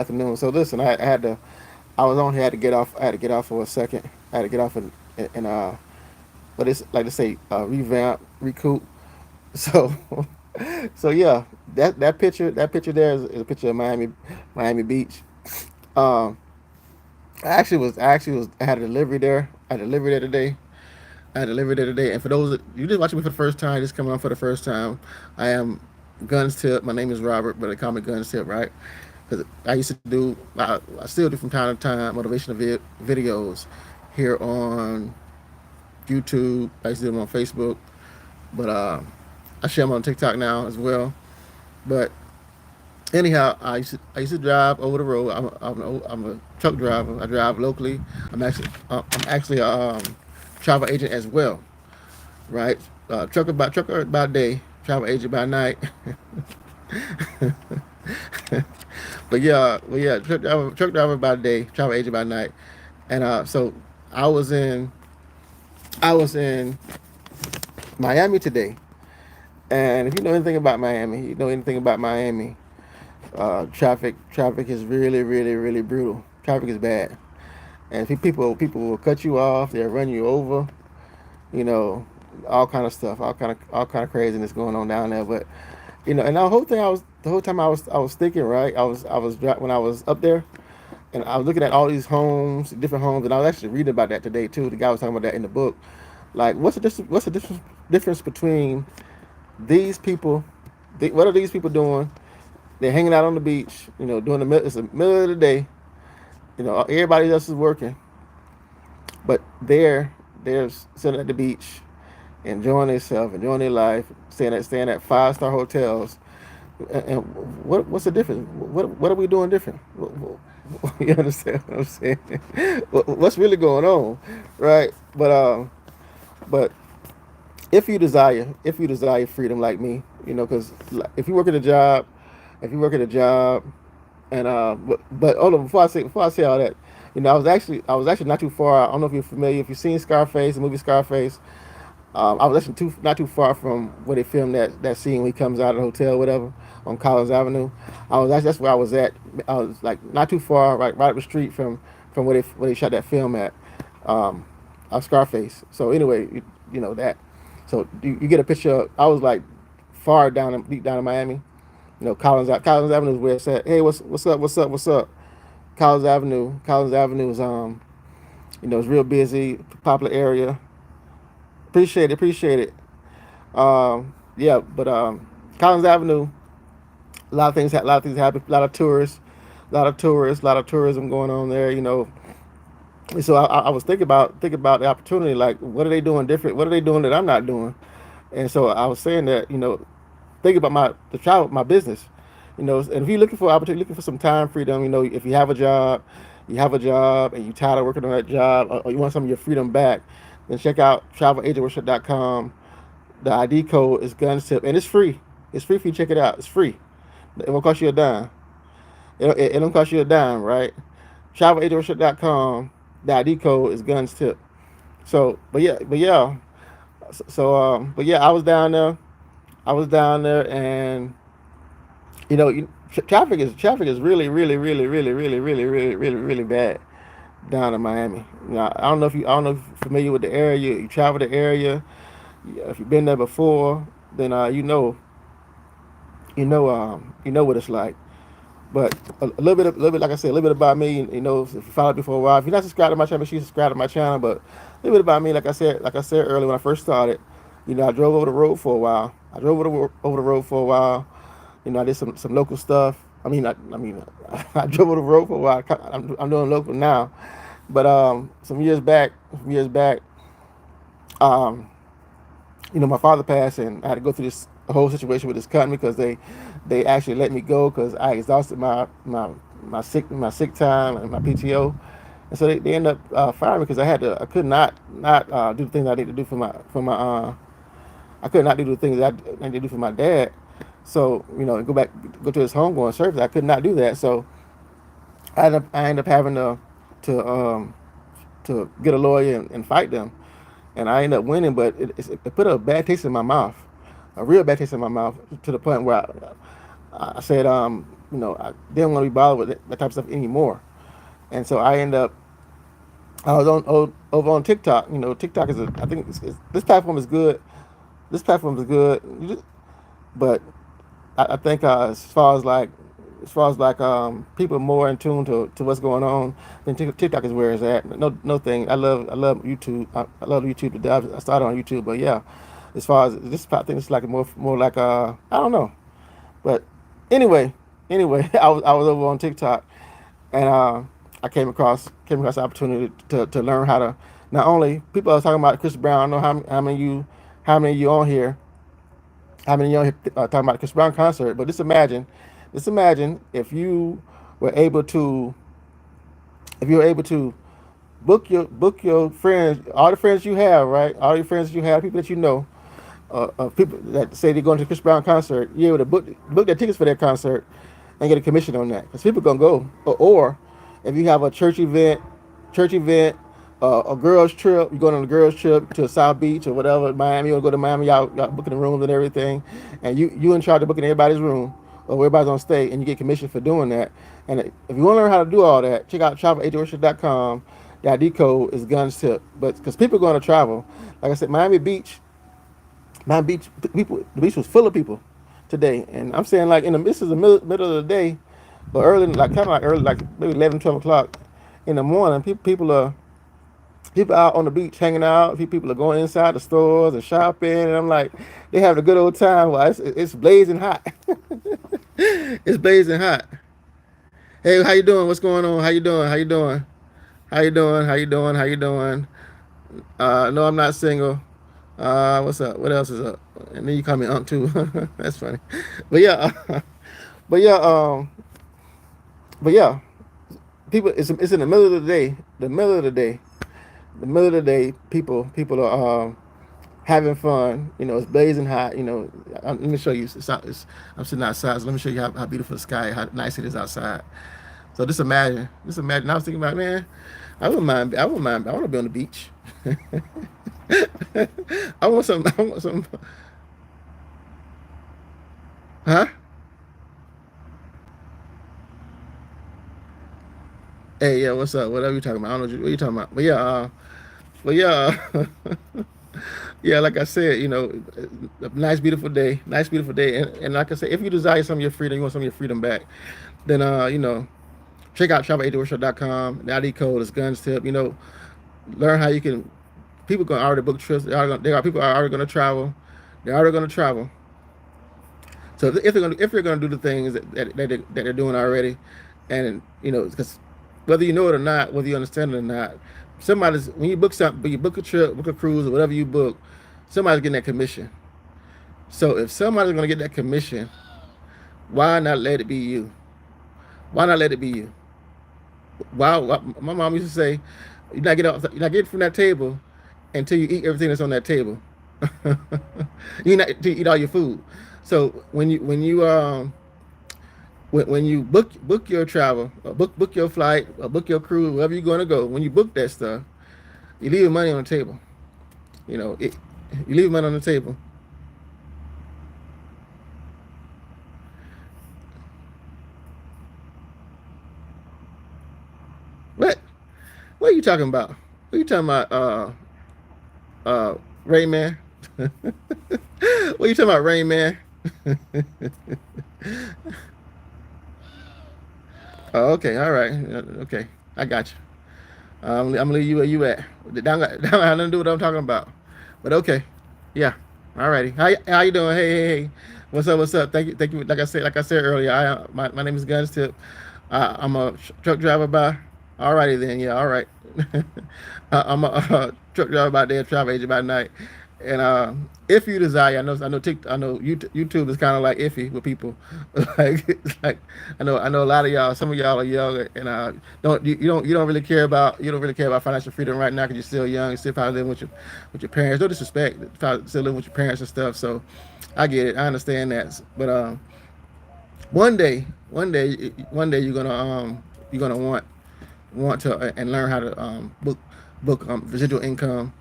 afternoon. So listen, I had to. I was on here. I had to get off. I had to get off for a second. I had to get off and what is like to say revamp, recoup. So so yeah, that picture there is a picture of Miami Beach. Um, I had a delivery there. I had a delivery there today. I had a delivery there today. And for those that you just watching me for the first time, just coming on for the first time, I am Guns Tip. My name is Robert, but they call me Guns Tip, right? Because I used to do, I still do from time to time motivational videos here on YouTube. I used to do them on Facebook, but I share them on TikTok now as well. But anyhow, I used to drive over the road. I'm a truck driver. I drive locally. I'm actually a travel agent as well, right? Trucker by day, travel agent by night. But yeah, truck driver by day, travel agent by night, and so I was in I was in Miami today, and if you know anything about Miami, you know anything about Miami, traffic is really really brutal. Traffic is bad, and people will cut you off, they'll run you over, you know, all kind of stuff, all kind of craziness going on down there. But and the whole time I was thinking, right, when I was up there, and I was looking at all these homes, different homes, and I was actually reading about that today too. The guy was talking about that in the book. Like, what's the difference between these people? What are these people doing? They're hanging out on the beach, doing it's the middle of the day. Everybody else is working, but they're sitting at the beach, enjoying themselves, enjoying their life, staying at 5-star hotels. And what's the difference? What are we doing different? You understand what I'm saying? What's really going on, right? But if you desire freedom like me, because if you work at a job, if you work at a job, and but hold on, before I say all that, I was actually not too far. I don't know if you're familiar, if you've seen Scarface, the movie Scarface. I was actually not too far from where they filmed that scene when he comes out of the hotel, whatever, on Collins Avenue. That's where I was at. I was like not too far, right up the street from where they shot that film at, um, Scarface. So anyway, you know that. So you get a picture. I was like far down, deep down in Miami. Collins Avenue is where it's at. Hey, what's up? Collins Avenue is it's real busy, popular area. Appreciate it. Yeah, but Collins Avenue, a lot of things happen. A lot of tourism going on there. And so I was thinking about the opportunity. Like, what are they doing different? What are they doing that I'm not doing? And so I was saying that think about my business. And if you're looking for opportunity, looking for some time freedom, if you have a job and you're tired of working on that job, or you want some of your freedom back, then check out travelagentworkshop.com. The ID code is GUNSTIP, and it's free. It's free for you to check it out. It's free. It won't cost you a dime. It don't cost you a dime, right? Travelagentworkshop.com. The ID code is GUNSTIP. But yeah, I was down there, and traffic is really, really, really, really, really, really, really, really, really bad down in Miami. I don't know if you're familiar with the area. You travel the area. If you've been there before, then you know what it's like. But a little bit, like I said, a little bit about me. If you followed me for a while, if you're not subscribed to my channel, make sure you subscribe to my channel. But a little bit about me, like I said earlier when I first started. I drove over the road for a while. Over the road for a while. I did some local stuff. I drove over the road for a while. I'm doing local now, but some years back, um, my father passed, and I had to go through this whole situation with this company because they actually let me go because I exhausted my sick time and my PTO, and so they ended up firing me because I could not do the things I need to do I could not do the things that I need to do for my dad. So and go to his home, going service. I could not do that. So I ended up having to um to get a lawyer and fight them, and I ended up winning. But it put a bad taste in my mouth, a real bad taste in my mouth, to the point where I said, I didn't want to be bothered with that type of stuff anymore. And so I was over on TikTok. TikTok I think this platform is good. This platform is good, but I think as far as like people more in tune to what's going on, then TikTok is where it's at. No thing. I love YouTube. I love YouTube. I started on YouTube, but yeah, as far as this, I think it's like more like I don't know. But anyway, I was over on TikTok, and I came across the opportunity to learn how to not only people are talking about Chris Brown. I know how many of you on here talking about the Chris Brown concert, but just imagine were able to if you were able to book your friends, all the friends you have, right, all your friends you have, people that you know, people that say they're going to the Chris Brown concert, you're able to book their tickets for their concert and get a commission on that because people gonna go. Or if you have a church event, a girls trip, you're going on a girls trip to South Beach or whatever, Miami. You want to go to Miami, y'all booking the rooms and everything, and you in charge of booking everybody's room or where everybody's on stay, and you get commission for doing that. And if you want to learn how to do all that, check out travelageworship.com. The ID code is guns tip, but because people are going to travel, like I said, Miami Beach, people, the beach was full of people today, and I'm saying like this is the middle of the day, but early, like kind of like early, like maybe 11, 12 o'clock in the morning. People out on the beach hanging out. People are going inside the stores and shopping, and I'm like, they having a good old time. Well, it's blazing hot. It's blazing hot. Hey, how you doing? What's going on? How you doing? How you doing? How you doing? How you doing? How you doing? No, I'm not single. What's up? What else is up? And then you call me Unc too. That's funny. But yeah, but yeah, but yeah. People, it's in the middle of the day. The middle of the day. People are having fun. It's blazing hot. Let me show you. I'm sitting outside. So let me show you how beautiful the sky, how nice it is outside. So just imagine. I was thinking about, man, I wouldn't mind. I wouldn't mind. I want to be on the beach. I want some. I want some. Huh? Hey, yeah. What's up? Whatever you talking about? I don't know what you talking about. But yeah. But yeah. Yeah. Like I said, a nice beautiful day. Nice beautiful day. And like I said, if you desire some of your freedom, you want some of your freedom back, then check out travel8workshop.com. The ID code is guns tip. Learn how you can. People going to already book trips. People are already going to travel. They're already going to travel. So if you're gonna do the things that they're doing already, and because whether you know it or not, whether you understand it or not, when you book something, when you book a trip, book a cruise, or whatever you book, somebody's getting that commission. So if somebody's gonna get that commission, why not let it be you? Why not let it be you? Why my mom used to say, you're not getting from that table until you eat everything that's on that table. You not to eat all your food. So when you book your travel, or book your flight, or book your cruise, wherever you're going to go, when you book that stuff, you leave money on the table. You leave money on the table. What? What are you talking about? What are you talking about? Rayman. What are you talking about, Rayman? Oh, okay, all right, okay, I got you. I'm gonna leave you where you at. Down I don't do what I'm talking about. But okay, yeah, all righty. How you doing? Hey. What's up? What's up? Thank you. Like I said earlier, my name is Guns Tip. I'm a truck driver by. All righty then. Yeah, all right. I'm a truck driver by day, a travel agent by night. And if you desire, I know YouTube is kind of like iffy with people. like I know a lot of y'all. Some of y'all are young, and you don't really care about financial freedom right now because you're still young. You're still probably living with your parents. No disrespect, probably still living with your parents and stuff. So I get it. I understand that. But one day you're gonna want to and learn how to book residual income,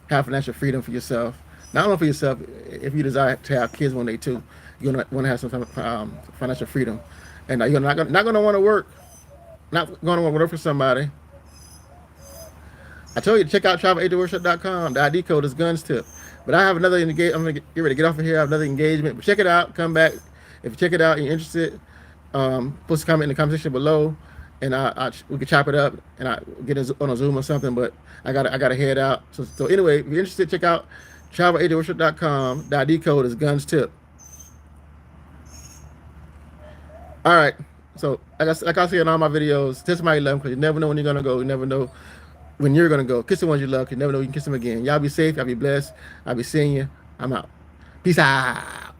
have financial freedom for yourself. Not only for yourself, if you desire to have kids one day too, You're gonna want to have some financial freedom, and you're not gonna want to work, not gonna want to work for somebody. I told you to check out travelagentworkshop.com. The ID code is guns tip. But I have another engagement. I'm gonna get ready to get off of here. I have another engagement. But check it out. Come back if you check it out and you're interested. Post a comment in the comment section below, and we can chop it up and I get on a Zoom or something. But I gotta head out. So anyway, if you're interested, check out travelagentworkshop.com. The ID code is guns tip. All right. So like I say in all my videos, tell somebody you love them, because you never know when you're gonna go. You never know when you're gonna go. Kiss the ones you love, because you never know you can kiss them again. Y'all be safe. Y'all be blessed. I'll be seeing you. I'm out. Peace out.